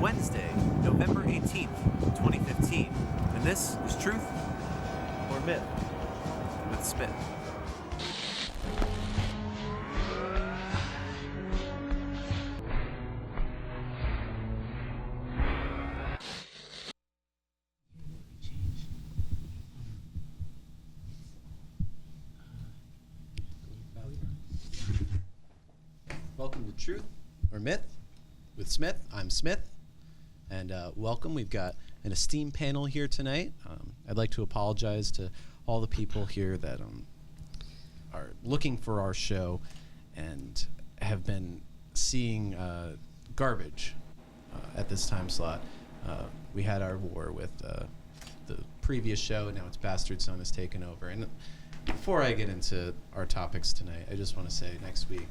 Wednesday, November 18th, 2015, and this is Truth or Myth with Smith. Welcome to Truth or Myth with Smith. I'm Smith, and welcome. We've got an esteemed panel here tonight. I'd like to apologize to all the people here that are looking for our show and have been seeing garbage at this time slot. We had our war with the previous show, and now it's Bastard Son has taken over. And before I get into our topics tonight, I just want to say next week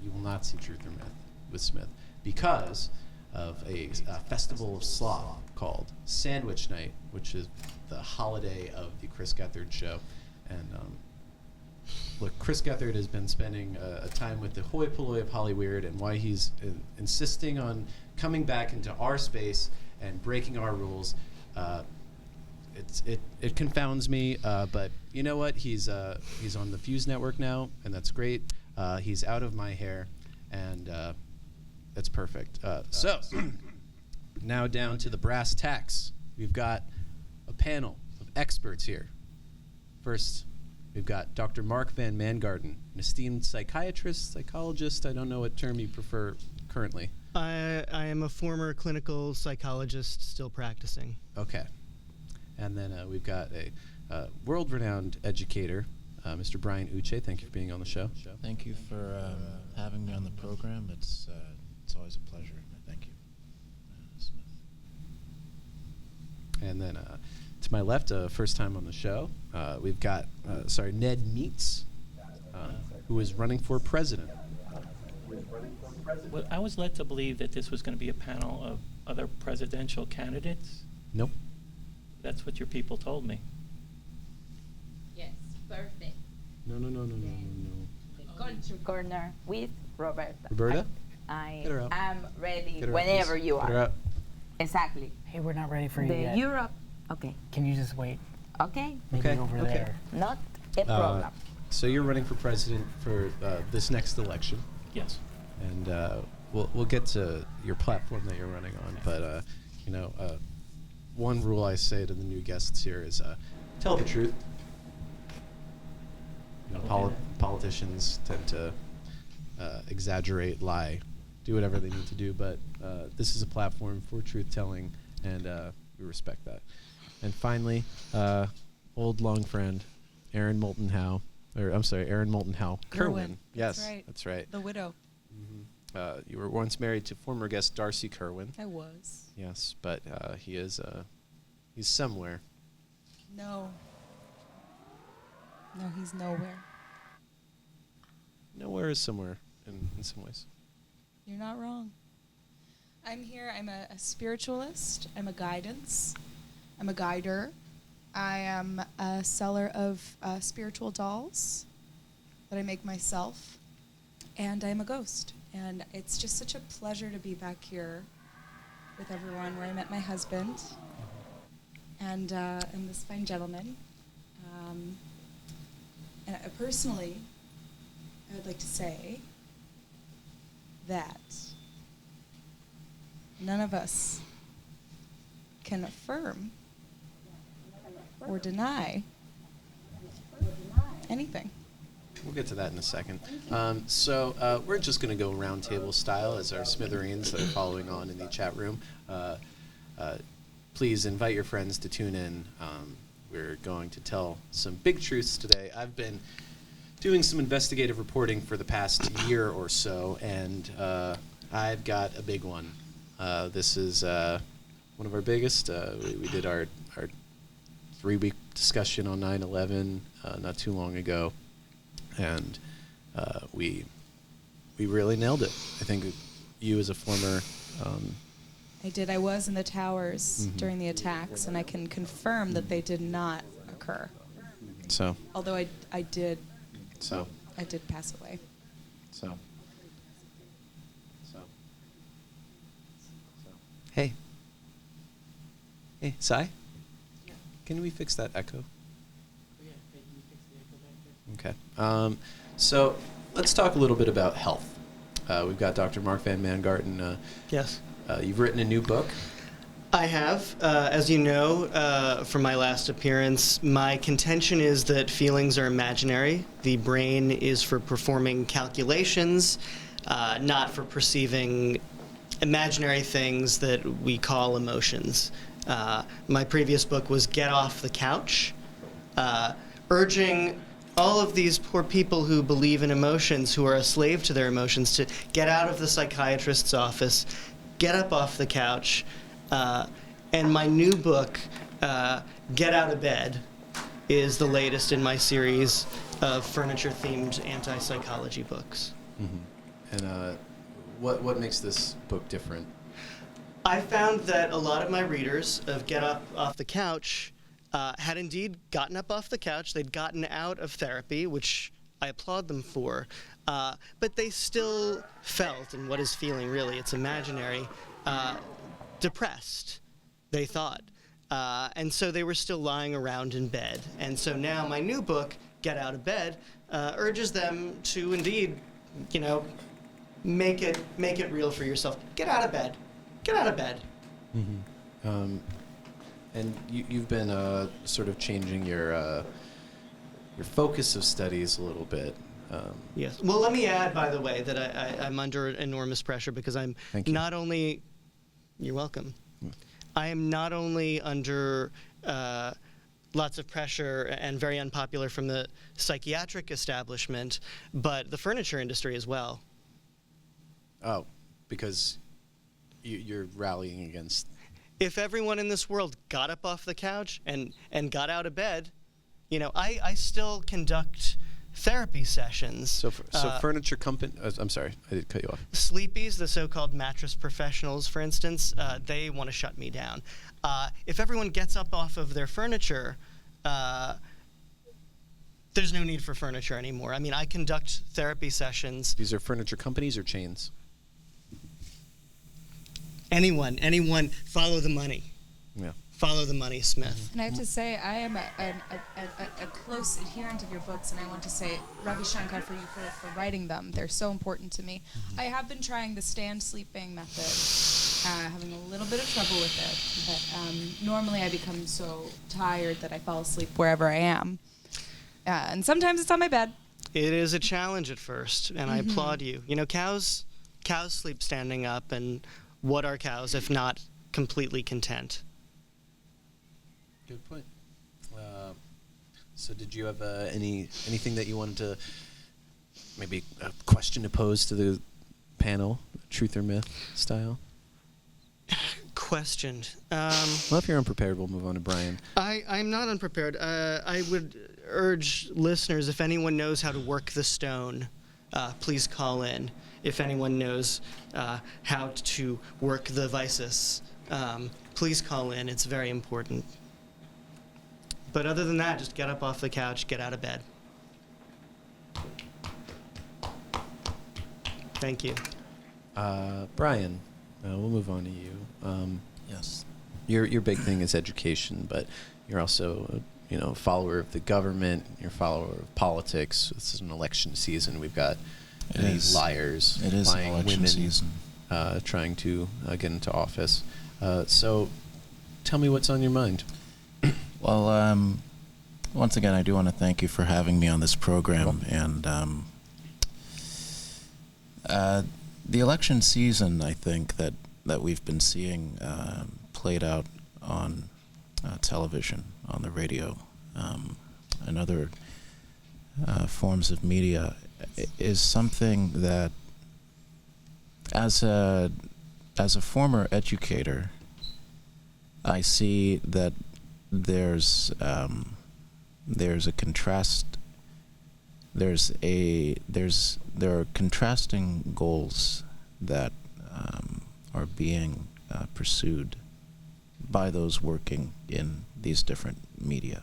you will not see Truth or Myth with Smith because of a festival of sloth called Sandwich Night, which is the holiday of the Chris Gethard show. And look, Chris Gethard has been spending a time with the hoi polloi of Hollyweird, and why he's insisting on coming back into our space and breaking our rules. It confounds me, but you know what? He's on the Fuse Network now, and that's great. He's out of my hair, and that's perfect. So now down to the brass tacks. We've got a panel of experts here. First, we've got Dr. Mark Van Mangarden, an esteemed psychiatrist, psychologist. I don't know what term you prefer currently. I am a former clinical psychologist still practicing. Okay. And then we've got a world-renowned educator, Mr. Brian Uche. Thank you for being on the show. Thank you for having me on the program. It's always a pleasure. Thank you, Smith. And then to my left, first time on the show, we've got Ned Meets, who is running for president. Well, I was led to believe that this was going to be a panel of other presidential candidates. Nope. That's what your people told me. Yes, perfect. No. The culture corner with Roberta. Roberta? I Get her out. am ready Get her out, whenever please. you Get her are. out. Exactly. Hey, we're not ready for you The yet. Europe. Okay. Can you just wait? Okay. Maybe Okay, over okay. there. Not a problem. So you're running for president for this next election, Yes. and we'll get to your platform that you're running on. But one rule I say to the new guests here is tell the truth. You know, politicians tend to exaggerate, lie, do whatever they need to do. But this is a platform for truth-telling, and we respect that. And finally, old long friend, Aaron Moulton Howe. Aaron Moulton Howe. Kerwin. Yes, That's right. That's right. The widow. Mm-hmm. You were once married to former guest Darcy Kerwin. I was. Yes, but he's somewhere. No. No, he's nowhere. Nowhere is somewhere in some ways. You're not wrong. I'm here. I'm a spiritualist. I'm a guidance. I'm a guider. I am a seller of spiritual dolls that I make myself. And I'm a ghost. And it's just such a pleasure to be back here with everyone, where I met my husband and this fine gentleman. And personally, I would like to say that none of us can affirm or deny anything. We'll get to that in a second. So we're just going to go roundtable style as our smithereens that are following on in the chat room. Please invite your friends to tune in. We're going to tell some big truths today. I've been doing some investigative reporting for the past year or so, and I've got a big one. This is one of our biggest. We did our 3-week discussion on 9/11 not too long ago, and we really nailed it. I think you, as a former I did. I was in the towers during the attacks, and I can confirm that they did not occur. So. Although I did. So. I did pass away. So. Hey. Hey, Sai? Can we fix that echo? Okay. So let's talk a little bit about health. We've got Dr. Mark Van Mangarten. Yes. You've written a new book. I have. As you know, from my last appearance, my contention is that feelings are imaginary. The brain is for performing calculations, not for perceiving imaginary things that we call emotions. My previous book was Get Off the Couch, urging all of these poor people who believe in emotions, who are a slave to their emotions, to get out of the psychiatrist's office, get up off the couch, and my new book, Get Out of Bed, is the latest in my series of furniture-themed anti-psychology books. Mm-hmm. And what makes this book different? I found that a lot of my readers of Get Up Off the Couch had indeed gotten up off the couch. They'd gotten out of therapy, which I applaud them for, but they still felt, and what is feeling really, it's imaginary, depressed, they thought. And so they were still lying around in bed. And so now my new book, Get Out of Bed, urges them to indeed, make it real for yourself. Get out of bed. Get out of bed. Mm-hmm. And you've been sort of changing your focus of studies a little bit. Yes. Well, let me add, by the way, that I'm under enormous pressure because I'm not only... You're welcome. I am not only under lots of pressure and very unpopular from the psychiatric establishment, but the furniture industry as well. Oh, because you're rallying against... If everyone in this world got up off the couch and got out of bed, I still conduct therapy sessions. So furniture company... I'm sorry, I did cut you off. Sleepies, the so-called mattress professionals, for instance, they want to shut me down. If everyone gets up off of their furniture, there's no need for furniture anymore. I mean, I conduct therapy sessions. These are furniture companies or chains? Anyone, follow the money. Yeah. Follow the money, Smith. And I have to say, I am a close adherent of your books, and I want to say, Ravi Shankar, for you for writing them. They're so important to me. I have been trying the stand sleeping method, having a little bit of trouble with it, but normally I become so tired that I fall asleep wherever I am. And sometimes it's on my bed. It is a challenge at first, and I applaud you. Cows sleep standing up, and what are cows if not completely content? Good point. So did you have anything that you wanted to, maybe a question to pose to the panel, truth or myth style? Questioned. Well, if you're unprepared, we'll move on to Brian. I'm not unprepared. I would urge listeners, if anyone knows how to work the stone, please call in. If anyone knows how to work the vices, please call in. It's very important. But other than that, just get up off the couch, get out of bed. Thank you. Brian, we'll move on to you. Yes. Your big thing is education, but you're also a follower of the government. You're a follower of politics. This is an election season. We've got these liars, It is an lying election women, season. trying to get into office. So, tell me what's on your mind. Well, once again, I do want to thank you for having me on this program. And the election season, I think, that we've been seeing played out on television, on the radio, and other forms of media is something that, as a former educator, I see that there's a contrast. There are contrasting goals that are being pursued by those working in these different media.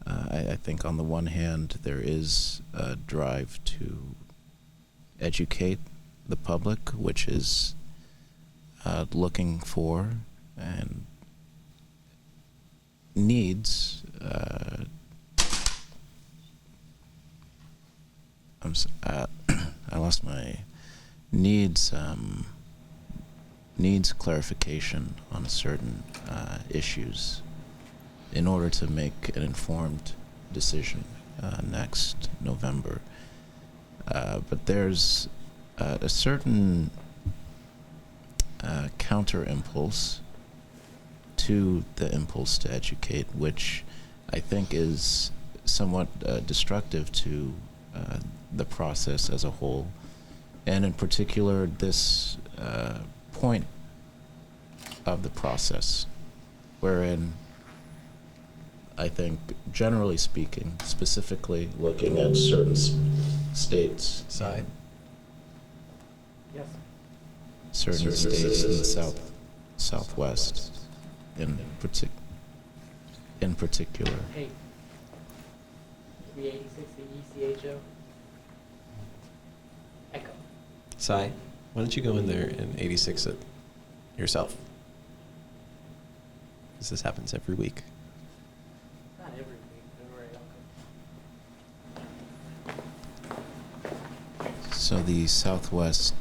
I think on the one hand there is a drive to educate the public, which is looking for and needs. I lost my needs. Needs clarification on certain issues in order to make an informed decision next November. But there's a certain counter impulse to the impulse to educate, which I think is somewhat destructive to the process as a whole, and in particular this point of the process, wherein I think, generally speaking, specifically looking at certain states, Side. Yes. certain states in the southwest, in particular. Hey. 386 the ECHO. Echo. Sai, why don't you go in there and 86 it yourself? Because this happens every week. Not every week, don't worry, I'll come. So the Southwest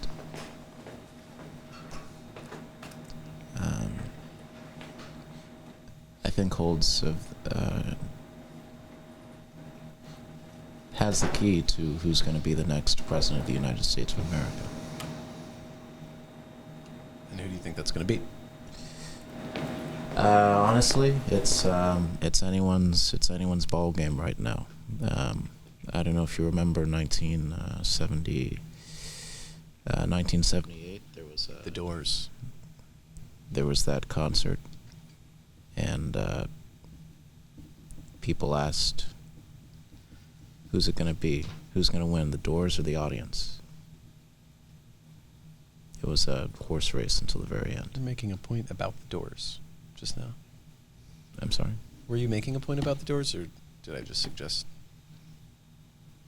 I think has the key to who's going to be the next president of the United States of America. And who do you think that's going to be? Honestly, it's anyone's ball game right now. I don't know if you remember 1978. There was The Doors. There was that concert, and people asked, "Who's it going to be? Who's going to win, the Doors or the audience?" It was a horse race until the very end. You're making a point about the Doors just now. I'm sorry? Were you making a point about the Doors, or did I just suggest?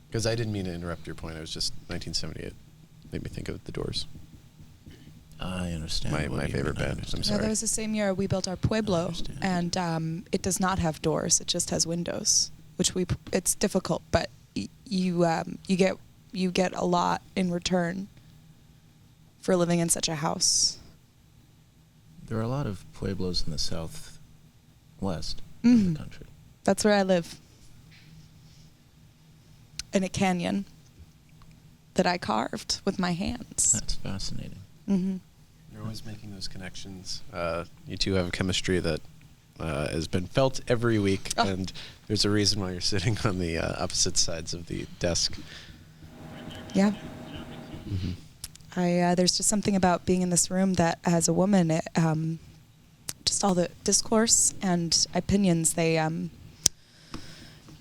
Because I didn't mean to interrupt your point. I was just 1978 made me think of the Doors. I understand. My what you favorite mean, I band. I'm understand. sorry. Yeah, that was the same year we built our Pueblo, understand. and it does not have doors. It just has windows, which it's difficult, but you get a lot in return for living in such a house. There are a lot of pueblos in the southwest of Mhm. the country. That's where I live, in a canyon that I carved with my hands. That's fascinating. Mm-hmm. You're always making those connections. You two have a chemistry that has been felt every week, Oh. and there's a reason why you're sitting on the opposite sides of the desk. Yeah. Mm-hmm. There's just something about being in this room that, as a woman, just all the discourse and opinions, they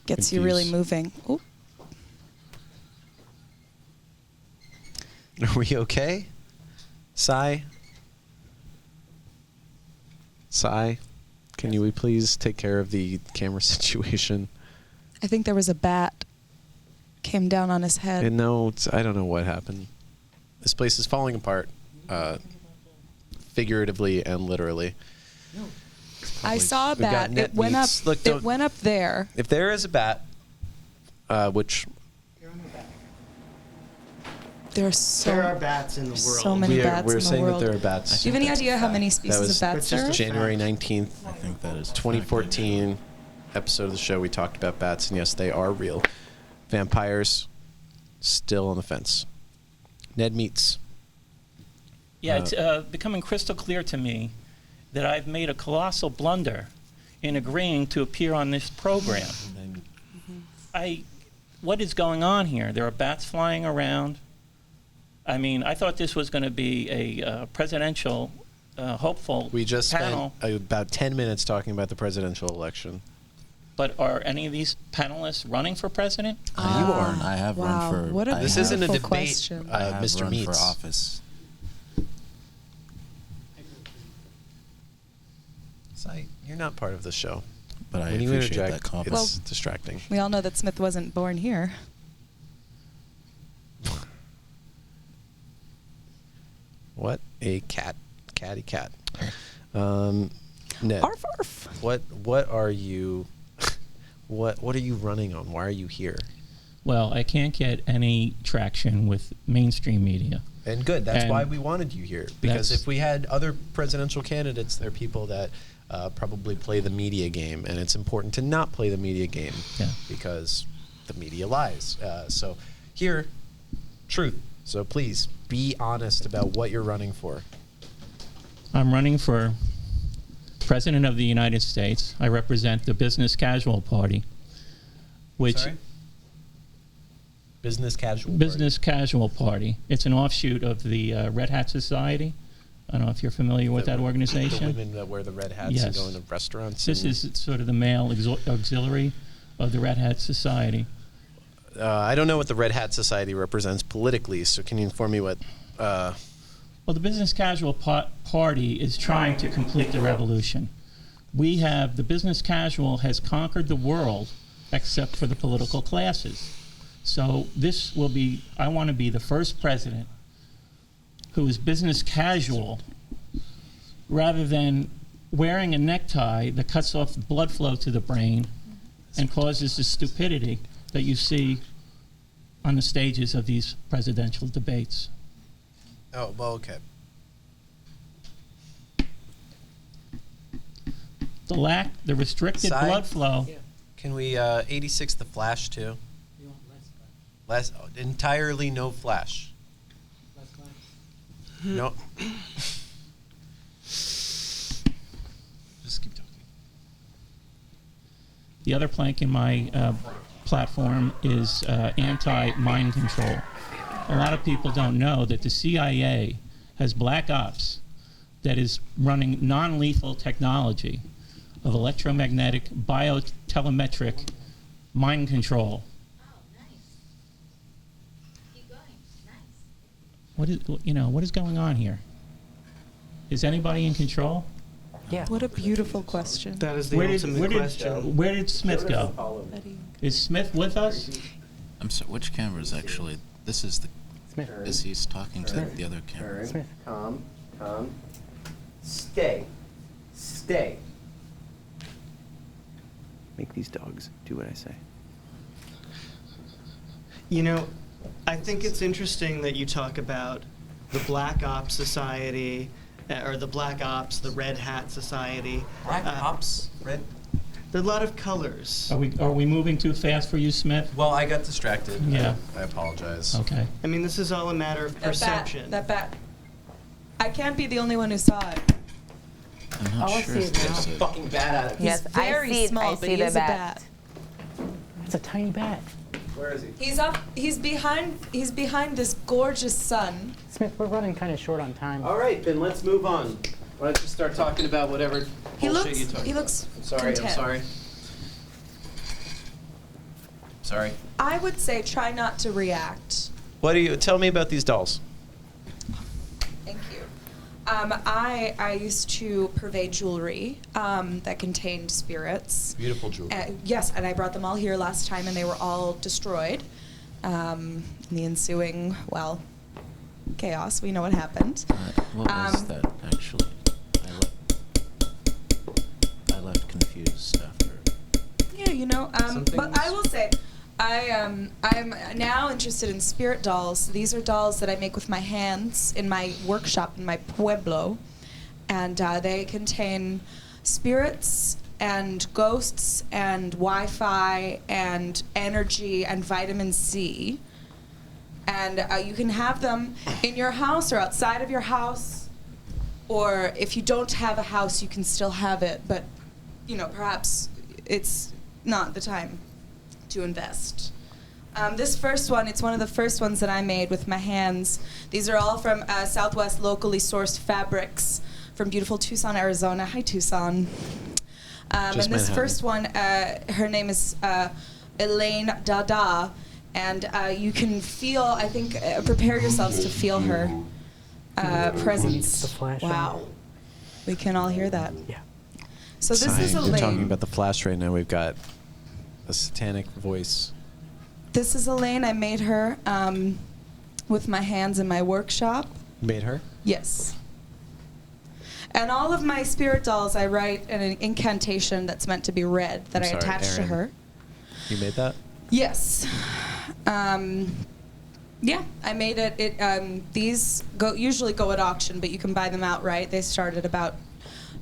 gets you really Confuse. moving. Ooh. Are we okay? Sai? Sai, can you please take care of the camera situation? I think there was a bat came down on his head. And no, I don't know what happened. This place is falling apart, figuratively and literally. I saw a We've got bat. net It went up. meats. Look, It don't- went up there. If there is a bat, which There are so There are bats in the world. so many bats we're in the saying world. that there are bats. Do you have any That's idea a how fact. many That species was of bats That's there just are? a January fact. 19th, I think that is a fact. 2014 episode of the show. We talked about bats, and yes, they are real. Vampires, still on the fence. Ned Meats. Yeah, it's becoming crystal clear to me that I've made a colossal blunder in agreeing to appear on this program. What is going on here? There are bats flying around. I mean, I thought this was going to be a presidential hopeful We just panel. spent about 10 minutes talking about the presidential election. But are any of these panelists running for president? You are. I have wow, run for. what a I This have- isn't a beautiful debate. question. I have Mr. run Meats. for office. Sai, you're not part of the show. But I When you appreciate interject, that compliment. it's distracting. We all know that Smith wasn't born here. What a catty cat. Ned, Arf, arf. what are you what are you running on? Why are you here? Well, I can't get any traction with mainstream media. And good. That's And why we wanted you here. Because that's- if we had other presidential candidates, they're people that probably play the media game, and it's important to not play the media game Yeah. because the media lies. So here, truth. So please be honest about what you're running for. I'm running for President of the United States. I represent the Business Casual Party, which Sorry? Business casual. Business Casual Party. It's an offshoot of the Red Hat Society. I don't know if you're familiar with that The organization. women that wear the red hats Yes. and go into restaurants. This and- is sort of the male auxiliary of the Red Hat Society. I don't know what the Red Hat Society represents politically, so can you inform me what? Well, the Business Casual Party is trying to complete the revolution. The Business Casual has conquered the world except for the political classes. So I want to be the first president who is business casual rather than wearing a necktie that cuts off the blood flow to the brain and causes the stupidity that you see on the stages of these presidential debates. Oh, well, okay. The restricted Side? blood flow. Can we 86 the flash too? Less, entirely no flash. No. Just keep talking. The other plank in my platform is anti-mind control. A lot of people don't know that the CIA has black ops that is running non-lethal technology of electromagnetic biotelemetric mind control. What is going on here? Is anybody in control? Yeah. What a beautiful question. That is the ultimate question. Where did Smith go? Is Smith with us? I'm sorry, which camera is actually, this is the, is he's talking to the other camera? Smith. Calm. Stay. Make these dogs do what I say. You know, I think it's interesting that you talk about the Black Ops Society, or the Black Ops, the Red Hat Society. Black ops. Red. There are a lot of colors. Are we moving too fast for you, Smith? Well, I got distracted. Yeah. I apologize. Okay. I mean, this is all a matter of perception. That bat. I can't be the only one who saw it. I'm not Oh, I sure see if it now. there's a, Fucking bad at it. Yes, He's very I see it. small, I but see he the is a bat. bat. It's a tiny bat. Where is he? He's up. He's behind this gorgeous sun. Smith, we're running kind of short on time. All right, then let's move on. Why don't you start talking about whatever He bullshit looks. you talking He about. looks. I'm sorry. content. Sorry. I would say try not to react. What do you tell me about these dolls? Thank you. I used to purvey jewelry that contained spirits. Beautiful jewelry. Yes, and I brought them all here last time, and they were all destroyed. In the ensuing, chaos. We know what happened. what was that actually? I left confused after. Yeah, Some but things- I will say, I'm now interested in spirit dolls. These are dolls that I make with my hands in my workshop in my pueblo, and they contain spirits and ghosts and Wi-Fi and energy and vitamin C. And you can have them in your house or outside of your house, or if you don't have a house, you can still have it, but perhaps it's not the time to invest. This first one, it's one of the first ones that I made with my hands. These are all from Southwest locally sourced fabrics from beautiful Tucson, Arizona. Hi, Tucson. And this Manhattan. first one, her name is Elaine Dada, and you can feel, I think, prepare yourselves to feel her presence. The flash on. Wow. We can all hear that. Yeah. So this is We're Elaine. talking about the flash right now. We've got a satanic voice. This is Elaine. I made her with my hands in my workshop. Made her? Yes. And all of my spirit dolls, I write an incantation that's meant to be read that I'm I sorry, attach to Erin. her. You made that? Yes. Yeah, I made it. These usually go at auction, but you can buy them outright. They start at about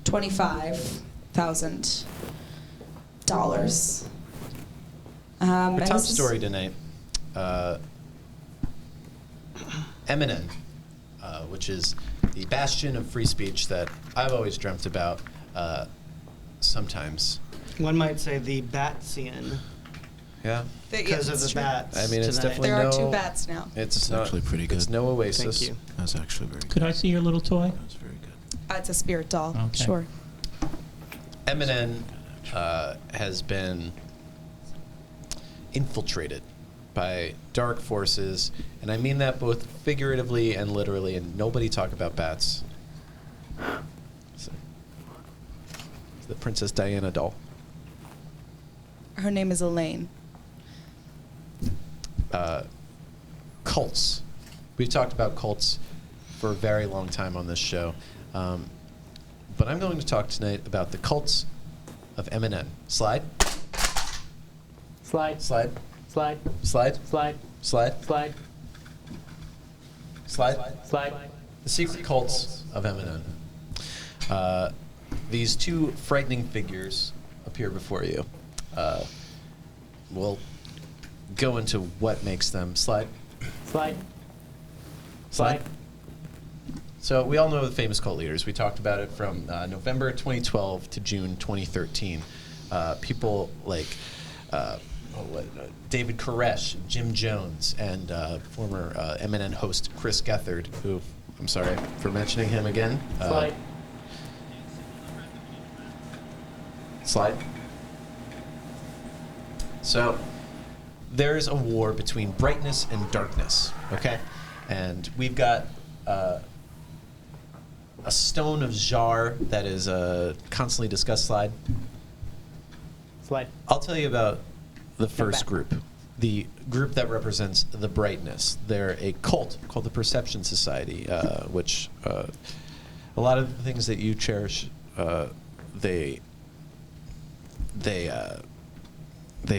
$25,000. Your top story tonight, Eminem, which is the bastion of free speech that I've always dreamt about sometimes. One might say the Batsian, Yeah. because of the bats. I mean, it's tonight. definitely There are no, 2 bats now. It's actually pretty good. It's no Oasis. Thank you. That's actually very Could good. I see your little toy? That's very good. It's a spirit doll. Okay. Sure. Eminem has been infiltrated by dark forces, and I mean that both figuratively and literally, and nobody talk about bats. So, it's the Princess Diana doll. Her name is Elaine. Cults. We've talked about cults for a very long time on this show. But I'm going to talk tonight about the cults of Eminem. Slide. Slide. Slide. Slide. Slide. Slide. Slide. Slide. Slide. Slide. The secret cults of Eminem. These 2 frightening figures appear before you. We'll go into what makes them. Slide. Slide. Slide. So we all know the famous cult leaders. We talked about it from November 2012 to June 2013. People like David Koresh, Jim Jones, and former Eminem host Chris Gethard, who, I'm sorry for mentioning him again. Slide. Slide. So there's a war between brightness and darkness, okay? And we've got a stone of Jar that is constantly discussed. Slide. Slide. I'll tell you about the first back. group, the group that represents the brightness. They're a cult called the Perception Society, which a lot of the things that you cherish, they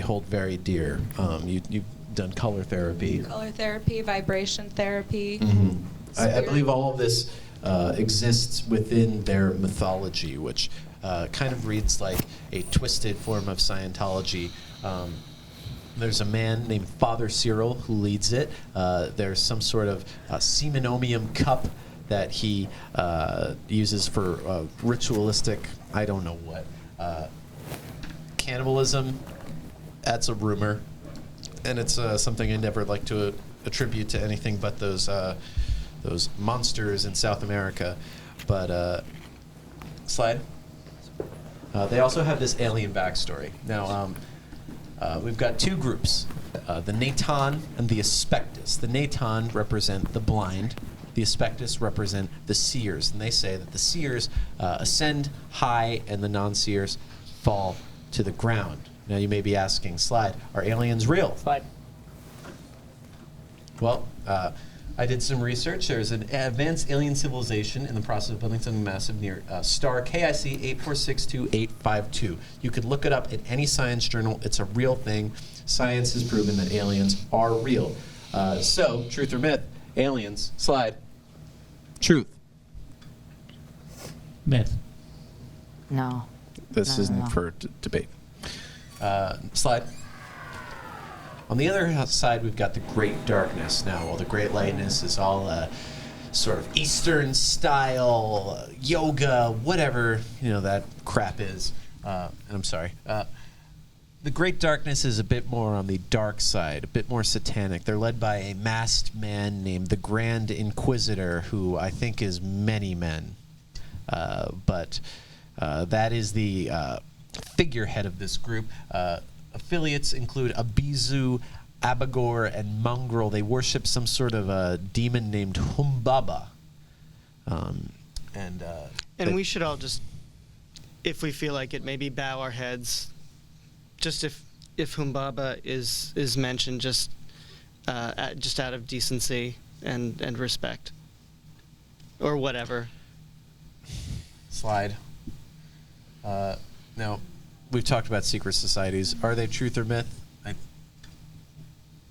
hold very dear. You've done color therapy. Color therapy, vibration therapy. I believe all of this exists within their mythology, which kind of reads like a twisted form of Scientology. There's a man named Father Cyril who leads it. There's some sort of semenomium cup that he uses for ritualistic, I don't know what, cannibalism. That's a rumor, and it's something I never like to attribute to anything but those monsters in South America. But slide. They also have this alien backstory. Now, we've got 2 groups, the Natan and the Aspectus. The Natan represent the blind. The Aspectus represent the seers. And they say that the seers ascend high and the non-seers fall to the ground. Now, you may be asking, Slide, are aliens real? Slide. Well, I did some research. There's an advanced alien civilization in the process of building something massive near star KIC 8462852. You could look it up in any science journal. It's a real thing. Science has proven that aliens are real. So, truth or myth? Aliens. Slide. Truth. Myth. No. This No, isn't no. for debate. Slide. On the other side, we've got the Great Darkness. Now, while the Great Lightness is all sort of Eastern style, yoga, whatever, that crap is. I'm sorry. The Great Darkness is a bit more on the dark side, a bit more satanic. They're led by a masked man named the Grand Inquisitor, who I think is many men. But that is the figurehead of this group. Affiliates include Abizu, Abagor, and Mongrel. They worship some sort of a demon named Humbaba. And we should all just, if we feel like it, maybe bow our heads. Just if Humbaba is mentioned, just out of decency and respect, or whatever. Slide. Now, we've talked about secret societies. Are they truth or myth?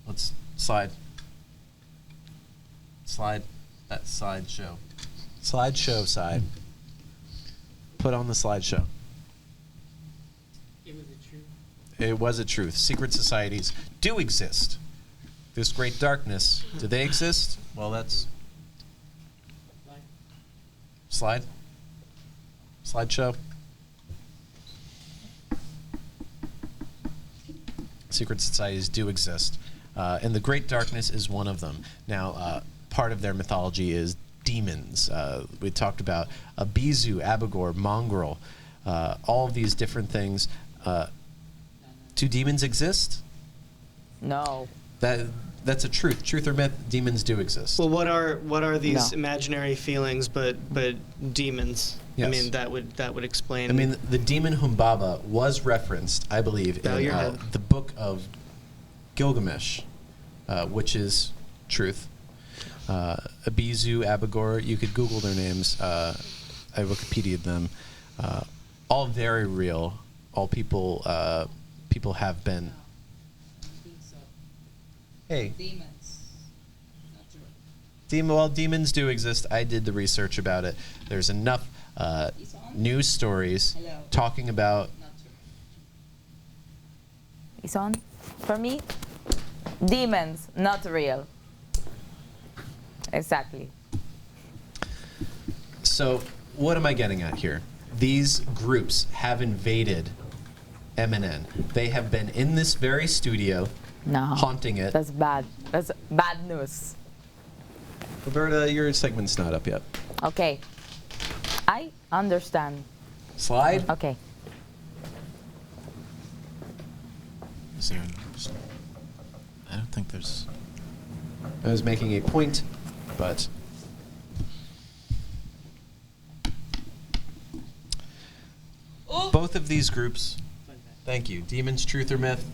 Let's slide. Slide. That slideshow. Slideshow side. Put on the slideshow. It was a truth. It was a truth. Secret societies do exist. This great darkness, do they exist? Well, that's... Slide. Slideshow. Secret societies do exist. And the Great Darkness is one of them. Now, part of their mythology is demons. We talked about Abizu, Abagor, Mongrel, all of these different things. Do demons exist? No. That's a truth. Truth or myth, demons do exist. Well, what are these No. imaginary feelings but demons? Yes. I mean, that would explain. I mean, the demon Humbaba was referenced, I believe, Bow in your head. the book of Gilgamesh, which is truth. Abizu, Abagor, you could Google their names. I Wikipedia'd them. All very real. All people have been. Hey. Demons do exist. I did the research about it. There's enough news stories talking about. It's on? For me, demons, not real. Exactly. So, what am I getting at here? These groups have invaded MNN. They have been in this very studio, No. haunting it. That's bad. That's bad news. Roberta, your segment's not up yet. Okay. I understand. Slide. Okay. Is there? I don't think there's. I was making a point, but both of these groups. Thank you. Demons, truth or myth?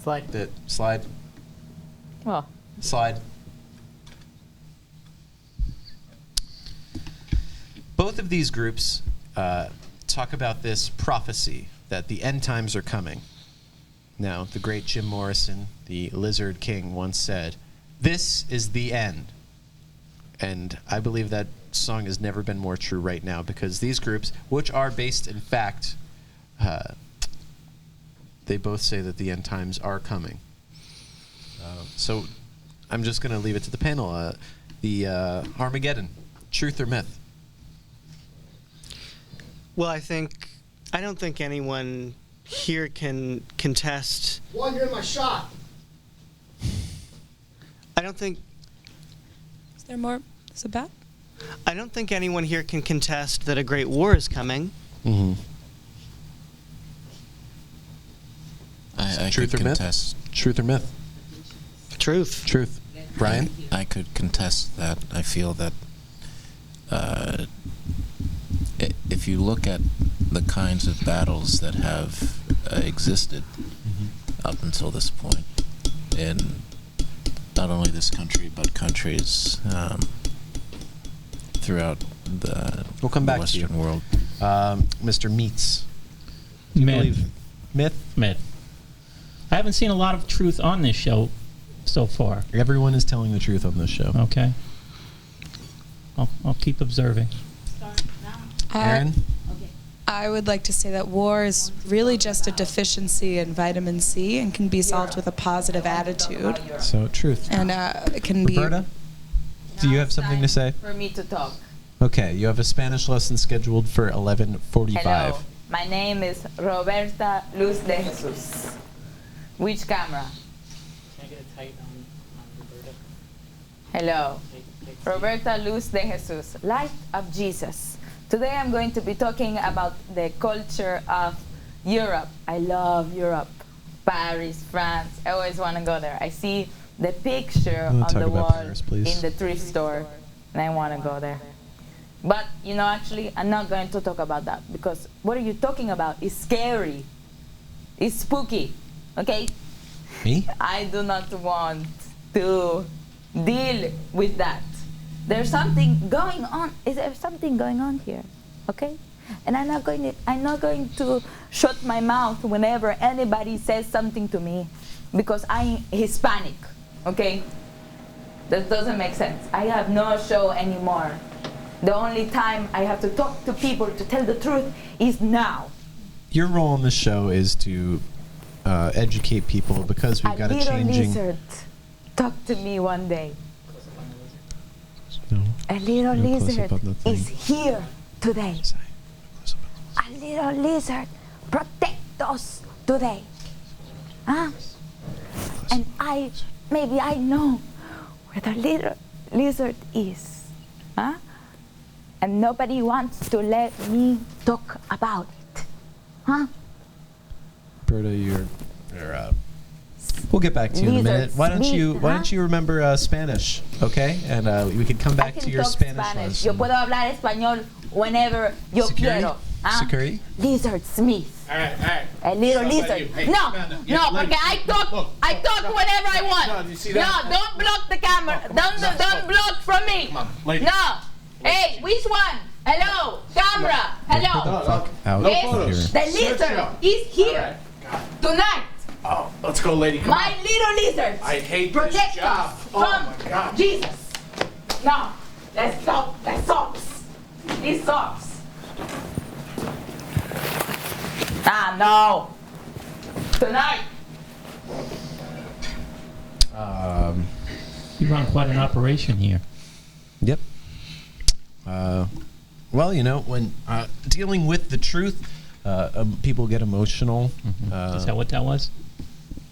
Slide. Slide. Well, Slide. Both of these groups talk about this prophecy that the end times are coming. Now, the great Jim Morrison, the Lizard King, once said, "This is the end." And I believe that song has never been more true right now, because these groups, which are based in fact, they both say that the end times are coming. So I'm just going to leave it to the panel. The Armageddon, truth or myth? Well, I don't think anyone here can contest. Well, you're in my shot. I don't think Is there more? Is it bad? I don't think anyone here can contest that a great war is coming. Mm-hmm. I Truth could or myth? contest. Truth or myth? Truth. Truth. Brian? I could contest that. I feel that if you look at the kinds of battles that have existed up until this point in not only this country but countries throughout the We'll come back to Western you. world. Mr. Meats. Do you Myth. believe myth? Myth. I haven't seen a lot of truth on this show so far. Everyone is telling the truth on this show. Okay. I'll keep observing. Aaron? I would like to say that war is really just a deficiency in vitamin C and can be solved with a positive attitude. So, truth. And it can be. Roberta? Do you have something to say? for me to talk. Okay, you have a Spanish lesson scheduled for 11:45. Hello. My name is Roberta Luz de Jesus. Which camera? Can I get a tight on Roberta? Hello. Roberta Luz de Jesus, Light of Jesus. Today I'm going to be talking about the culture of Europe. I love Europe. Paris, France. I always want to go there. I see the picture Wanna on talk the about wall Paris, please? in the thrift store, and I want to go there. But, you know, actually, I'm not going to talk about that, because what are you talking about? It's scary. It's spooky. Okay? Me? I do not want to deal with that. There's something going on. Is there something going on here? Okay? And I'm not going to shut my mouth whenever anybody says something to me because I'm Hispanic. Okay? That doesn't make sense. I have no show anymore. The only time I have to talk to people to tell the truth is now. Your role on the show is to educate people because we've got a changing. Lizard talked to me one day. No. A little No close lizard up on the thing. is here today. Close up on A little lizard protect us today. Huh? And maybe I know where the little lizard is. Huh? And nobody wants to let me talk about it. Huh? Roberta, you're we'll get back to you in a minute. Why don't you remember Spanish, okay? And we could come back to your Spanish lesson. Yo puedo hablar español whenever yo quiero. Security? Lizard Smith. All right. A little lizard. Hey, No, yeah, porque I talk whenever I want. No, you see that? No, don't block the camera. Don't block from me. Come on, lady. No. Hey, which one? Hello, camera. Hello. Fuck out Yes, here. the lizard is here tonight. Oh, let's go, lady. Come My little lizard. I hate this protect job. us Oh from my God. Jesus. No, let's stop. That sucks. It sucks. No. Tonight. You run quite an operation here. Yep. Well, you know, when dealing with the truth, people get emotional. Is that what that was?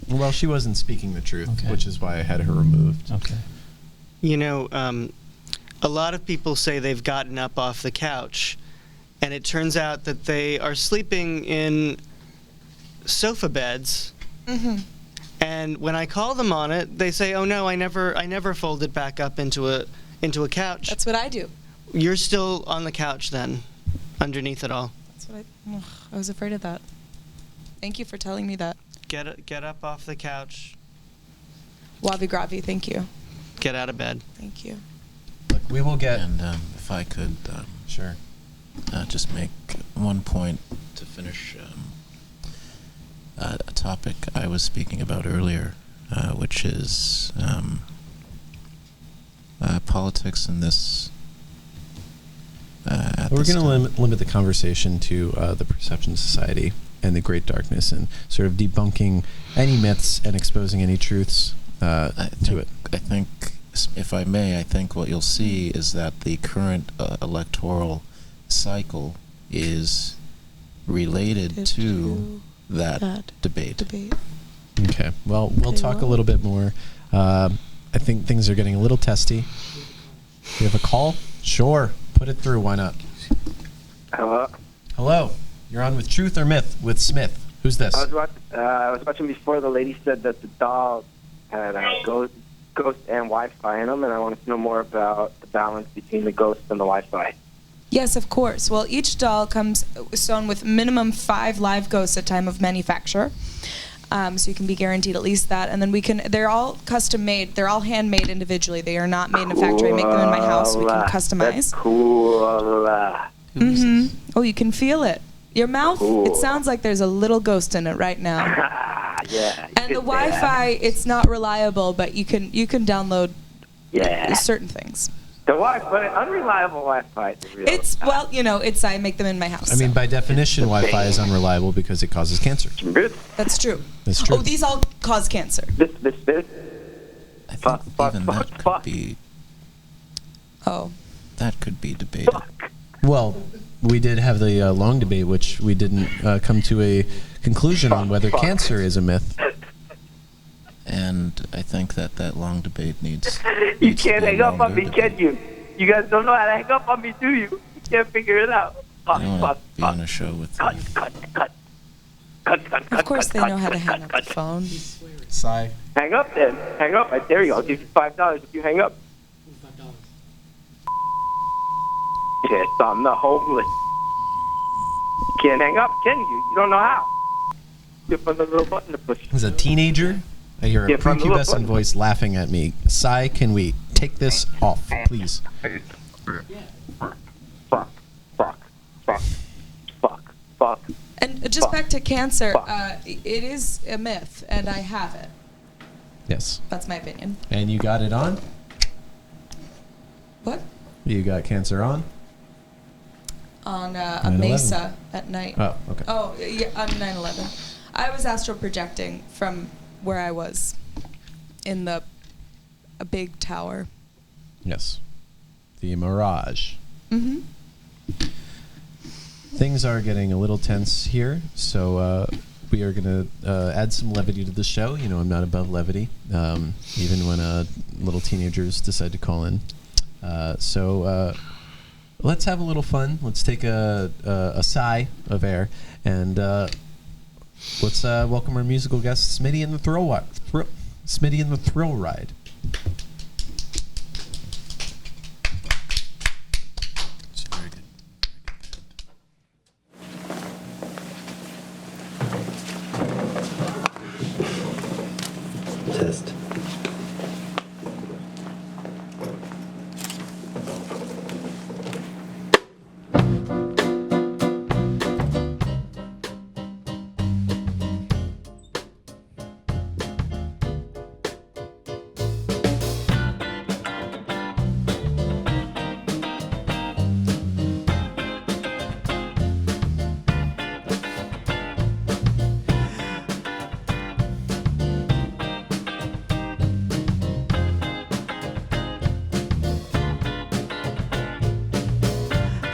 Well, she wasn't speaking the truth, Okay. which is why I had her removed. Okay. You know, a lot of people say they've gotten up off the couch, and it turns out that they are sleeping in sofa beds. Mm-hmm. And when I call them on it, they say, "Oh no, I never folded back up into a couch." That's what I do. You're still on the couch then, underneath it all. That's what I was afraid of that. Thank you for telling me that. Get up off the couch. Wabi Gravi, thank you. Get out of bed. Thank you. Look, we will get. And if I could Sure. just make one point to finish a topic I was speaking about earlier, which is politics in this. We're going to limit the conversation to the Perception Society and the Great Darkness, and sort of debunking any myths and exposing any truths to it. I think, if I may, I think what you'll see is that the current electoral cycle is related to that debate. Okay. Well, we'll Very talk a well. little bit more. I think things are getting a little testy. You have a call? Sure. Put it through. Why not? Hello. Hello. You're on with Truth or Myth with Smith. Who's this? I was watching before. The lady said that the doll had ghost and Wi-Fi in them, and I wanted to know more about the balance between the ghost and the Wi-Fi. Yes, of course. Well, each doll comes sewn with minimum 5 live ghosts at time of manufacture. So you can be guaranteed at least that. And then they're all custom made. They're all handmade individually. They are not made in a factory. I make them in my house. We can customize. That's cool. Mm-hmm. Oh, you can feel it. Your mouth, Cool. it sounds like there's a little ghost in it right now. Yeah. And the Wi-Fi, it's not reliable, but you can download Yeah. certain things. The Wi-Fi, unreliable Wi-Fi. Is real. It's I make them in my house. I mean, by definition, Wi-Fi is unreliable because it causes cancer. That's true. That's true. Oh, these all cause cancer. This. I think even that could be. Oh. That could be debated. Well, we did have the long debate, which we didn't come to a conclusion on whether cancer is a myth. And I think that long debate needs. You needs to can't be a hang up on longer me, debate. can you? You guys don't know how to hang up on me, do you? You can't figure it out. I don't want to be on a show with Cut. Of course they know how to hang up the phone. Sigh. Hang up then. Hang up. I dare you. I'll give you $5 if you hang up. Yes, I'm not homeless. You can't hang up, can you? You don't know how. Give them the little button to push. As a teenager, I hear a Yeah, from the prepubescent little voice laughing at me. Sigh, can we take this off, please. Fuck. And just back to cancer, it is a myth, and I have it. Yes. That's my opinion. And you got it on? What? You got cancer on? On a 9/11. mesa at night. Oh, okay. Oh, yeah, on 9/11. I was astral projecting from where I was in a big tower. Yes. The Mirage. Mm-hmm. Things are getting a little tense here, so we are going to add some levity to the show. You know, I'm not above levity, even when little teenagers decide to call in. So let's have a little fun. Let's take a sigh of air, and let's welcome our musical guest, Smitty and the Smitty and the Thrill Ride. It's very good. Test.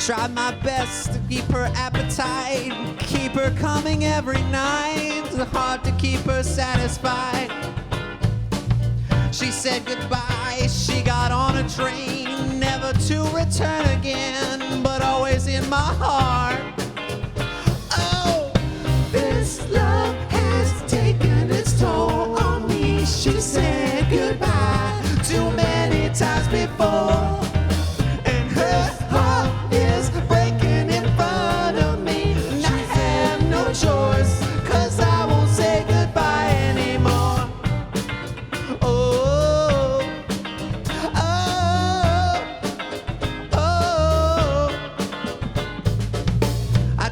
Tried my best to keep her appetite, keep her coming every night. Hard to keep her satisfied. She said goodbye, she got on a train, never to return again, but always in my heart. Oh, this love has taken its toll on me. She said goodbye too many times before.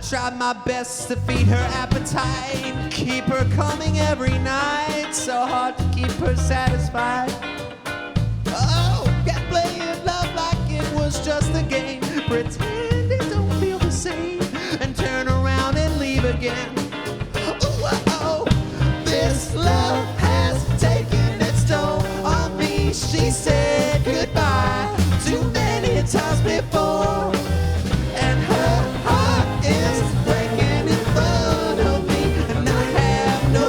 Tried my best to feed her appetite, keep her coming every night, so hard to keep her satisfied. Oh, kept playing love like it was just a game, pretend it don't feel the same, and turn around and leave again. Oh, this love has taken its toll on me. She said goodbye too many times before.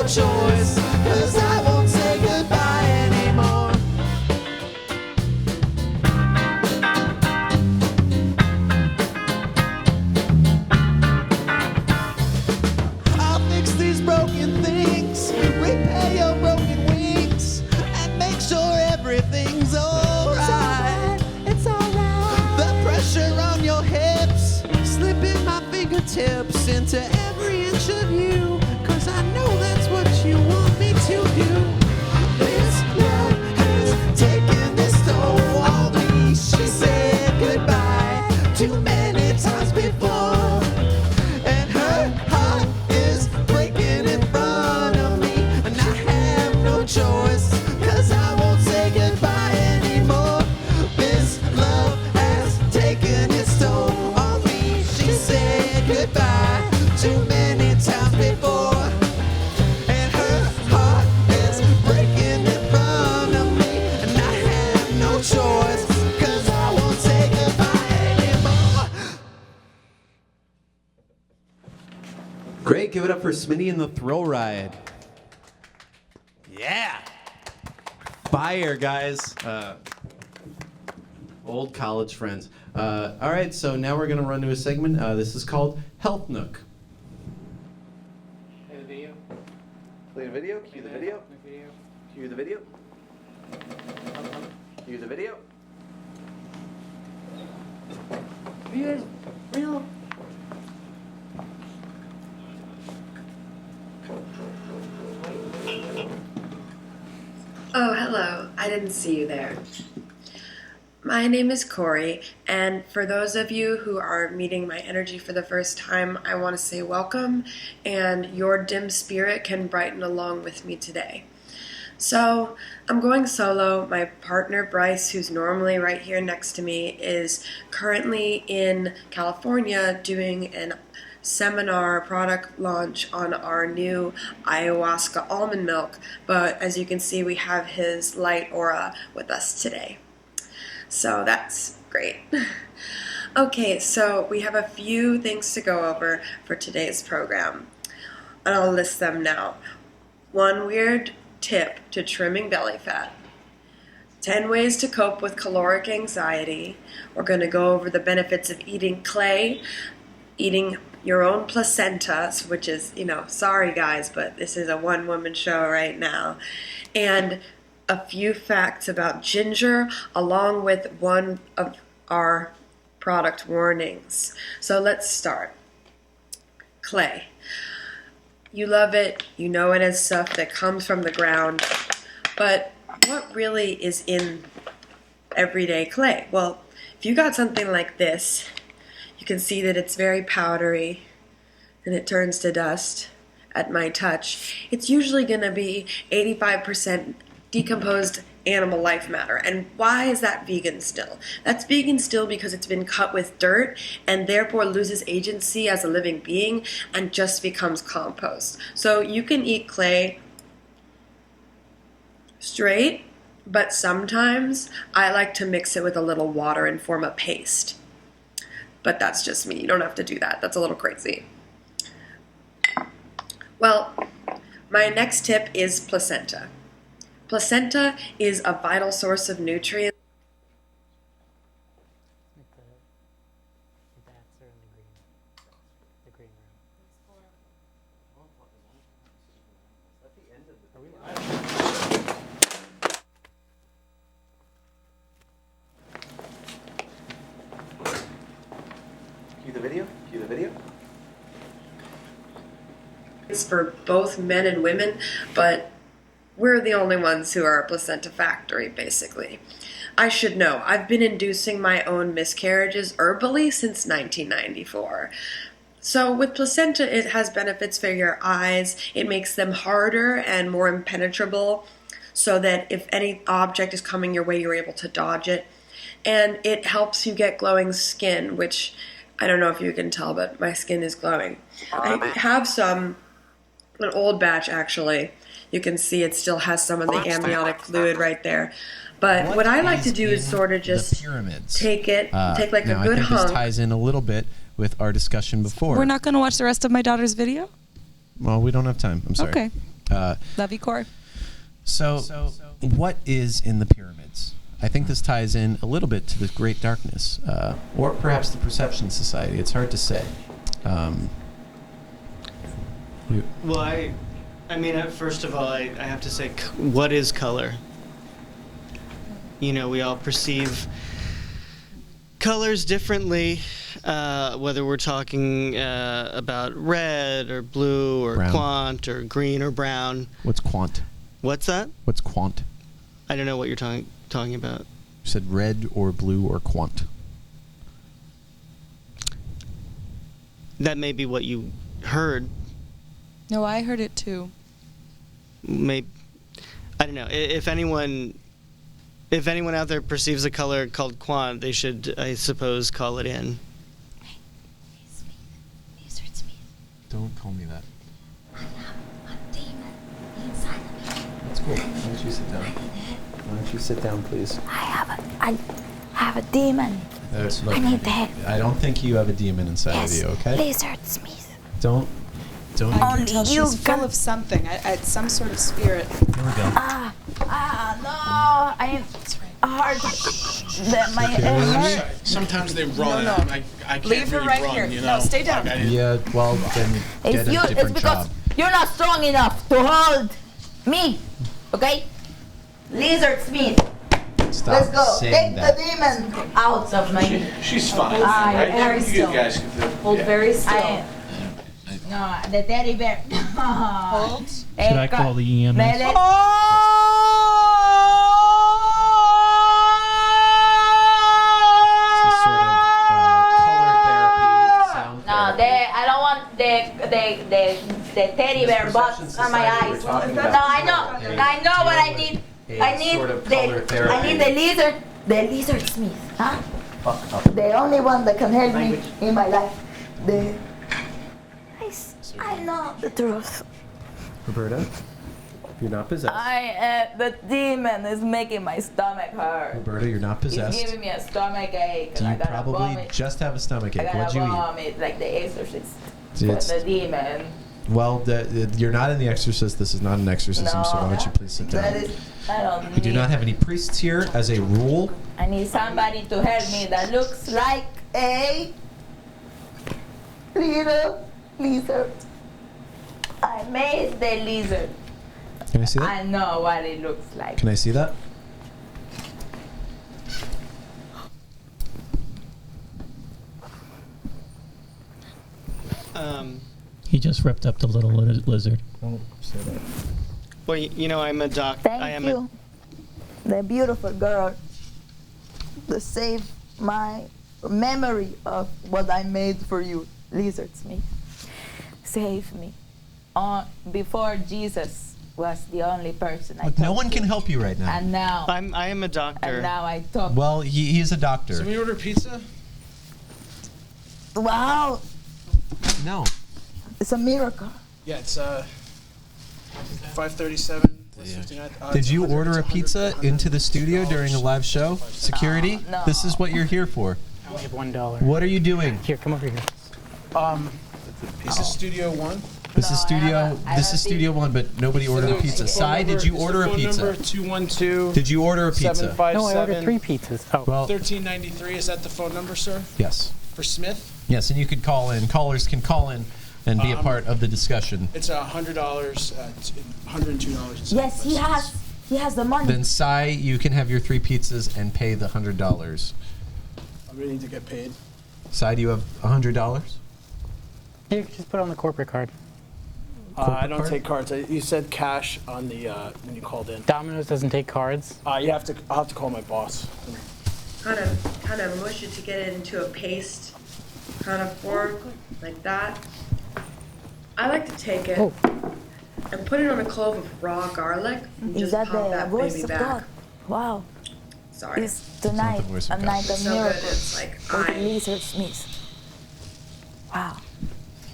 Choice, 'cause I won't say goodbye anymore. I'll fix these broken things, repair your broken wings, and make sure everything's alright. It's alright. The pressure on your hips, slipping my fingertips into every inch of you. 'Cause I know that's what you want me to do. This love has taken this toll on me. She said goodbye too many times before. And her heart is breaking in front of me. And I have no choice, 'cause I won't say goodbye anymore. This love has taken its toll on me. She said goodbye too many times before. Great, give it up for Smitty and the Thrill Ride. Yeah. Fire, guys. Old college friends. All right, so now we're going to run to a segment. This is called Health Nook. Play the video. Play the video? Cue the video? Cue the video? Cue the video? Real. Oh, hello. I didn't see you there. My name is Corey, and for those of you who are meeting my energy for the first time, I want to say welcome, and your dim spirit can brighten along with me today. So, I'm going solo. My partner Bryce, who's normally right here next to me, is currently in California doing an seminar product launch on our new ayahuasca almond milk, but as you can see, we have his light aura with us today. So that's great. Okay, so we have a few things to go over for today's program, and I'll list them now. 1 weird tip to trimming belly fat. 10 ways to cope with caloric anxiety. We're going to go over the benefits of eating clay, eating your own placenta, which is, sorry guys, but this is a one-woman show right now. And a few facts about ginger, along with one of our product warnings. So let's start. Clay. You love it, you know it as stuff that comes from the ground, but what really is in everyday clay? Well, if you got something like this, you can see that it's very powdery and it turns to dust at my touch. It's usually going to be 85% decomposed animal life matter. And why is that vegan still? That's vegan still because it's been cut with dirt and therefore loses agency as a living being and just becomes compost. So you can eat clay straight, but sometimes I like to mix it with a little water and form a paste. But that's just me. You don't have to do that. That's a little crazy. Well, my next tip is placenta. Placenta is a vital source of nutrients. The bats are in the green Cue the video. Cue the video. It's for both men and women, but we're the only ones who are a placenta factory, basically. I should know, I've been inducing my own miscarriages herbally since 1994. So with placenta, it has benefits for your eyes. It makes them harder and more impenetrable so that if any object is coming your way, you're able to dodge it. And it helps you get glowing skin, which I don't know if you can tell, but my skin is glowing. I have an old batch actually. You can see it still has some of the amniotic fluid right there. But what I like to do is sort of just take like a good I think hunk. this ties in a little bit with our discussion before. We're not going to watch the rest of my daughter's video? Well, we don't have time. I'm sorry. Okay. Love you, Corey. So what is in the pyramids? I think this ties in a little bit to the Great Darkness, or perhaps the Perception Society. It's hard to say. Well, I mean, first of all, I have to say, what is color? We all perceive colors differently, whether we're talking about red or blue or brown. quant or green or brown. What's quant? What's that? What's quant? I don't know what you're talking about. You said red or blue or quant. That may be what you heard. No, I heard it too. Maybe, I don't know. If anyone out there perceives a color called quant, they should, I suppose, call it in. Hey, Smith. Don't call me that. I have a demon inside of me. That's cool. Why don't you sit down? Why don't you sit down, please? I have a demon. Look, I need that. I don't think you have a demon inside of you, okay? Lizard Smith. Don't. I can tell she's full of something. Some sort of spirit. Here we go. No, I'm hard. My head hurts. Sometimes they run. No. I can't Leave her really right run, here. No, stay down. Yeah, well, then get a It's different because job. you're not strong enough to hold me. Okay? Lizard Smith. Stop Let's go. saying Take that. the demon out of my. She's fine. Very right? still. You guys can do it. Hold very still. No, the teddy bear. Hold. Should I call the EMS? I don't want the teddy bear butts on my eyes. No, I know what I need. I need sort of color therapy. the lizard smith, huh? The only one that can help me in my life. I know the truth. Roberta, you're not possessed. The demon is making my stomach hurt. Roberta, you're not possessed. It's giving me a stomach ache. Do and you I gotta probably vomit. just have a stomach ache? I What'd gotta you eat? vomit like the exorcist. It's- The demon. Well, you're not in The Exorcist. This is not an exorcism, so why don't you please sit down? I don't We do need- not have any priests here as a rule. I need somebody to help me that looks like a little lizard. I made the lizard. Can I see that? I know what it looks like. Can I see that? He just ripped up the little lizard. Well, I'm a doctor. Thank you. The beautiful girl to save my memory of what I made for you, lizard smith. Save me. Before Jesus was the only person I Look, no talked one to. can help you right now. And now I am a doctor. And now I talk. Well, he's a doctor. So we order pizza? Wow, No. it's a miracle. Yeah, it's 537. Did you order a pizza into the studio during a live show? Security? No. This is what you're here for. I only have $1. What are you doing? Here, come over here. Is this Studio One? This is Studio One, but nobody ordered a pizza. Sai, did you order a pizza? Number 212. Did you order a pizza? 757. No, I ordered 3 pizzas. Oh. Well, 1393. Is that the phone number, sir? yes. For Smith? Yes, and you could call in. Callers can call in and be a part of the discussion. It's $100, $102. Yes, he has the money. Then Sai, you can have your 3 pizzas and pay the $100. I really need to get paid. Sai, do you have $100? Here, just put it on the corporate card. I don't card? take cards. You said cash on the when you called in. Domino's doesn't take cards. I'll have to call my boss. Kind of mush it to get it into a paste kind of form, like that. I like to take it and put it on a clove of raw garlic and Is just that pop the that voice baby of back. God? Wow. Sorry. It's tonight voice a of God. night of So good, miracles it's like with I- lizard smith. Wow.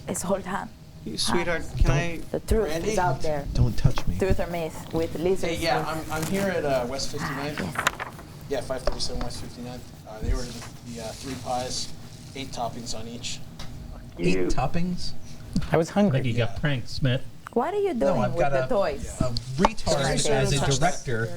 Let's hold hands. Sweetheart, can I? The truth Randy? is out there. Don't touch me. Truth or myth with lizard Hey, yeah, smith. I'm here at West 59th. Yes. Yeah, 537 West 59th. They ordered the 3 pies, 8 toppings on each. 8 toppings? I was I hungry. think he got pranked, Smith. What are you doing I've with got the a- toys? A retard as a director.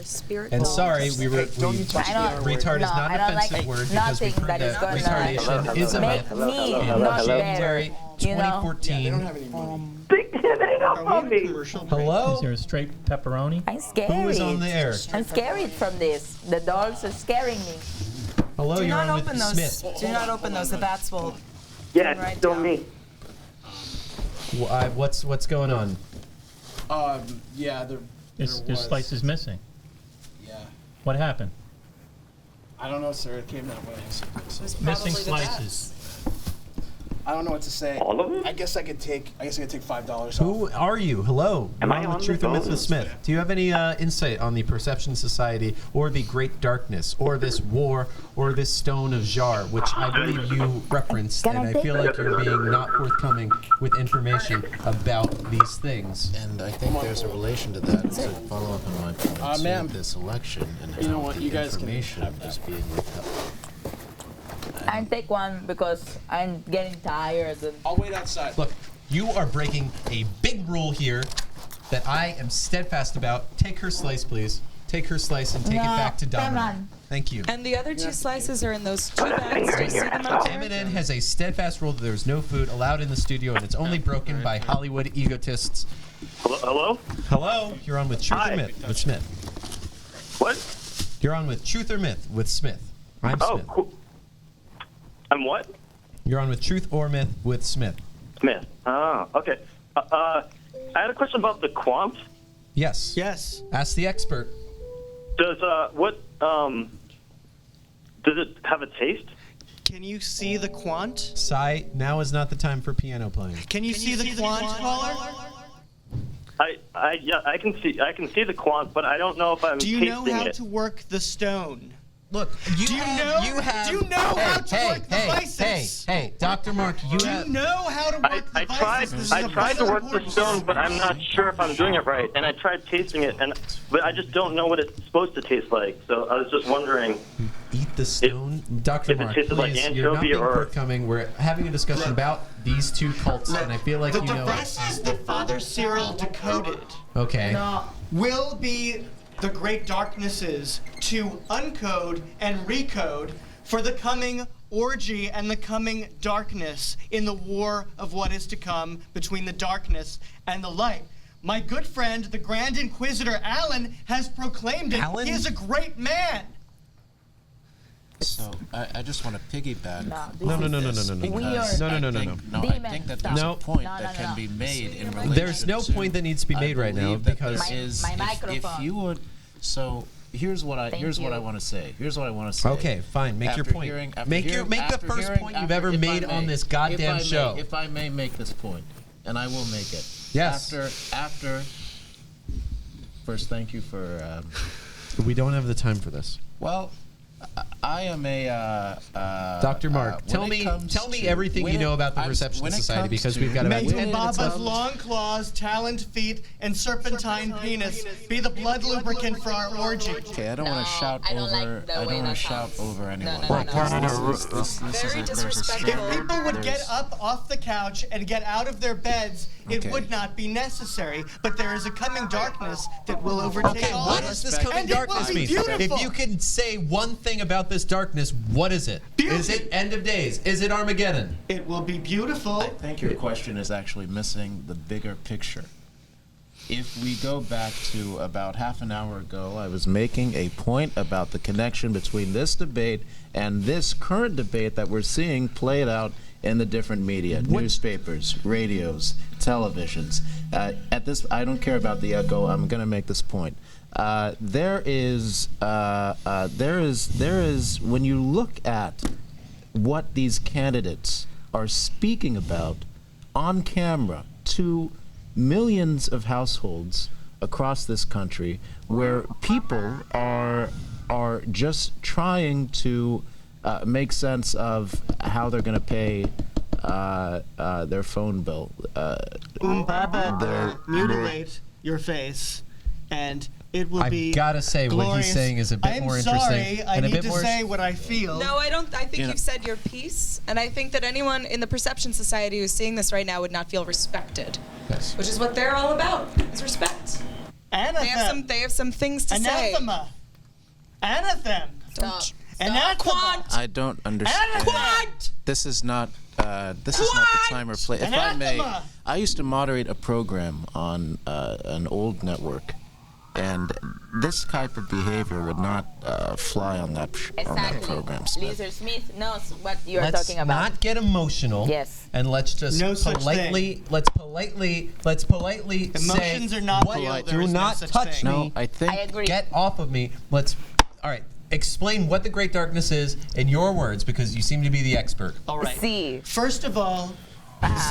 And sorry, retard is not I an don't offensive like word because we nothing proved that is that gonna retardation is a make myth. me In not January better. You know? 2014. They don't have any money. Hello? Is there a straight pepperoni? I'm scared. Who is on the air? I'm scared from this. The dolls are scaring me. Hello, Do you're not on open with those. Smith. Do not open those. The bats will. Yeah, it's Right still down. me. What's going on? Yeah, there Your was. slice is missing. Yeah. What happened? I don't know, sir. It came that way. Missing slices. I don't know what to say. All of them? I guess I could take $5 Who off. are you? Hello. Am You're I on on with the Truth or Myth phone? with Smith. Do you have any insight on the Perception Society or the Great Darkness or this war or this Stone of Jar, which I believe you referenced, Can and I I take feel like you're being not forthcoming with information about these things. And I think there's a relation to that to follow up on my point ma'am. to this election and You know how what, the you guys can information have that. is being withheld. I'll take one because I'm getting tired. And I'll wait outside. Look, you are breaking a big rule here that I am steadfast about. Take her slice, please. Take her slice and take it No, back to come Domino. on. Thank you. And the other 2 slices are in those 2 bags. Do you see them up there? MNN has a steadfast rule that there's no food allowed in the studio, and it's only broken by Hollywood egotists. Hello? Hello, you're on with Truth Hi. or Myth with Smith. What? You're on with Truth or Myth with Smith. I'm Oh, Smith. cool. I'm what? You're on with Truth or Myth with Smith. Smith. Ah, okay. I had a question about the quant. Yes. Yes. Ask the expert. Does it have a taste? Can you see the quant? Sai, now is not the time for piano playing. Can you see the quant, caller? Yeah, I can see the quant, but I don't know if I'm Do you tasting know how it. to work the stone? Look, Do you know how to work the vices? Hey, Dr. Mark, Do you know how to work the vices? I tried to work the stone, but I'm not sure if I'm doing it right. And I tried tasting it, but I just don't know what it's supposed to taste like. So I was just wondering. Eat the stone? Dr. Mark, tasted like please, you're not anchovy being or- forthcoming. We're having a discussion about these two cults, and I feel like The you know... devices that Father Cyril decoded Okay. will be the great darknesses to uncode and recode for the coming orgy and the coming darkness in the war of what is to come between the darkness and the light. My good friend, the Grand Inquisitor Alan, has proclaimed it. Alan? He is a great man. So I just want to piggyback. No. I think that there's a point that can be made in relation. There's no point that needs to be made right now because if you would. So here's what I want to say. Okay, fine. Make your point. Make the first point you've ever made on this goddamn show. If I may make this point, and I will make it. Yes. After. First, thank you for. We don't have the time for this. Well, I am a. Dr. Mark, tell me everything you know about the Receptionist Society because we've got about 10 May minutes Baba's left. long claws, taloned feet, and serpentine penis be the blood lubricant for our orgy. Okay, I don't want to shout over. I don't want to shout over anyone. Very disrespectful. If people would get up off the couch and get out of their beds, it Okay. would not be necessary. But there is a coming darkness that will overtake all What of does us. this coming And it will darkness be mean? beautiful. If you can say one thing about this darkness, what is it? Is it end of days? Is it Armageddon? It will be beautiful. I think your question is actually missing the bigger picture. If we go back to about half an hour ago, I was making a point about the connection between this debate and this current debate that we're seeing played out in the different media, newspapers, radios, televisions. At this, I don't care about the echo. I'm going to make this point. There is when you look at what these candidates are speaking about on camera to millions of households across this country, where people are just trying to make sense of how they're going to pay their phone bill. Baba, mutilate your face, and it will be I've got to say, glorious. what he's saying is a bit more interesting. I'm sorry, I and a need bit to more say what I feel. No, I don't. I think You know- you've said your piece, and I think that anyone in the Perception Society who's seeing this right now would not feel respected, Yes. which is what they're all about. Is respect. Anathem. They have some things to say. Anathema. Anathem. Anathema. I don't understand. Quant. This is not the time or place. If I may, Anathema. I used to moderate a program on an old network, and this type of behavior would not fly on that program. Lizard Smith knows what you are Let's talking about. not get emotional. Yes. And let's just No such politely Emotions say, are not what, real. There do is no not such touch thing. me. No, I think. I agree. Get off of me. All right. Explain what the Great Darkness is in your words, because you seem to be the expert. All right. See. First of all,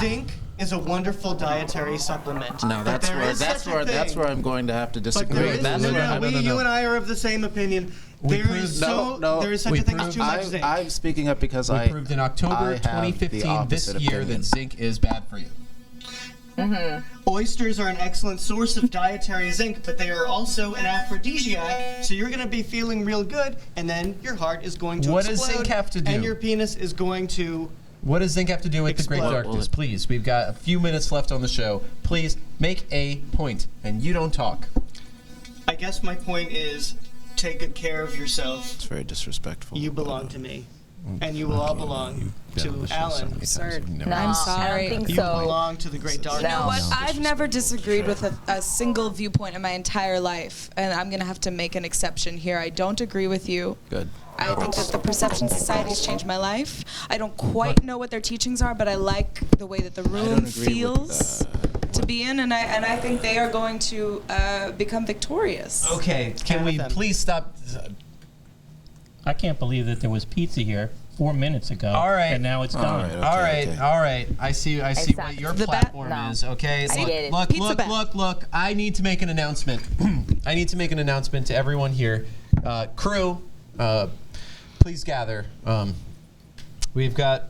zinc is a wonderful dietary supplement. No, But there is such a that's thing. where I'm going to have to But disagree. there is, That's no, where I'm- you and I are of the same opinion. There is such a thing as too much zinc. I'm speaking up because We I proved in October I have the 2015 this opposite year opinion. that zinc is bad for you. Oysters are an excellent source of dietary zinc, but they are also an aphrodisiac, so you're going to be feeling real good, and then your heart is going to What does explode, zinc have to do? and your penis is going to... What does zinc have to do with the Great Explode. Darkness? Please, we've got a few minutes left on the show. Please make a point, and you don't talk. I guess my point is, take good care of yourself. It's very disrespectful. You belong to me, and you will all belong to Alan. Absurd. No, I'm sorry. I don't think You so. belong to the great darkness. You know what? No. I've never disagreed with a single viewpoint in my entire life, and I'm going to have to make an exception here. I don't agree with you. Good. I think that the Perception Society's changed my life. I don't quite know what their teachings are, but I like the way that the room feels to be in, and I think they are going to become victorious. Okay, can we please stop? I can't believe that there was pizza here 4 minutes ago. All right. And now it's done. All right. I see what your platform is. Okay. I get it. Look. I need to make an announcement. I need to make an announcement to everyone here. Crew, please gather. We've got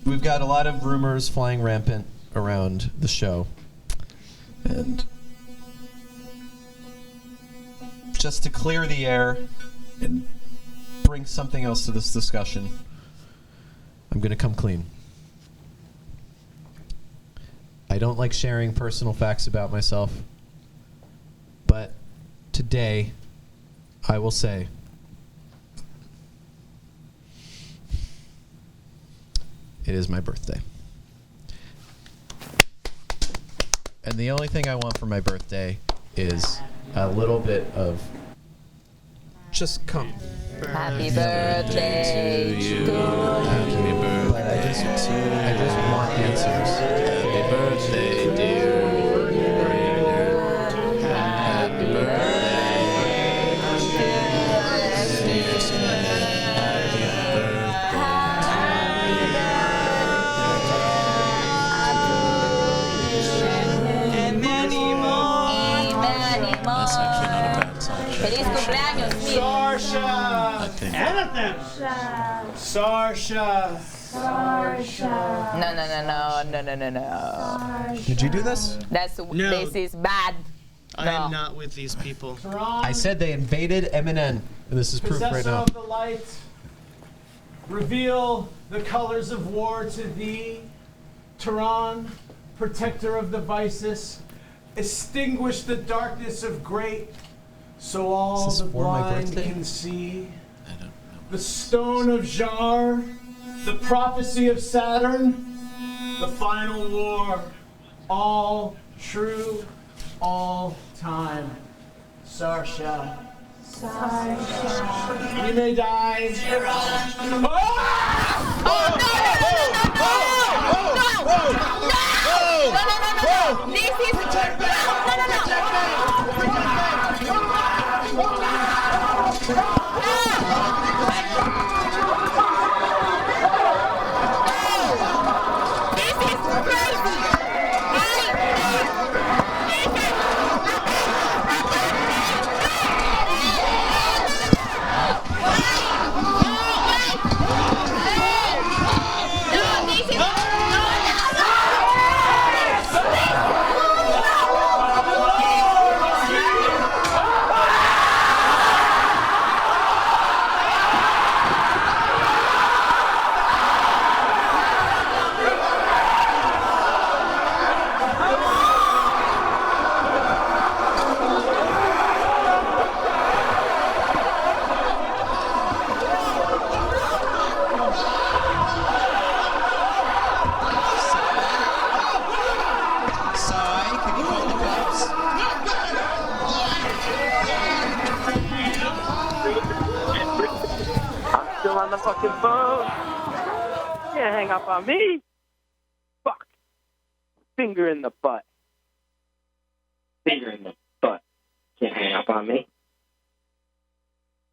a lot of rumors flying rampant around the show, and just to clear the air and bring something else to this discussion, I'm going to come clean. I don't like sharing personal facts about myself, but today I will say it is my birthday. And the only thing I want for my birthday is a little bit of just come. Happy birthday to you. But I just want answers. Happy birthday, dear. Happy birthday, dear Smith. That's actually not a bad song. Feliz cumpleaños, Smith. Sarsha! Anything! Sarsha! No. Did you do this? This is bad. I am not with these people. I said they invaded MNN, and this is proof right Possessor now. of the light, reveal the colors of war to thee. Tehran, protector of the vices, extinguish the darkness of great, so all Is this the for my blind birthday? can see. The stone of Jar, the prophecy of Saturn, the final war, all true, all time. Sarsha. You may die. No! This is On the fucking phone. Can't hang up on me. Fuck. Finger in the butt. Finger in the butt. Can't hang up on me.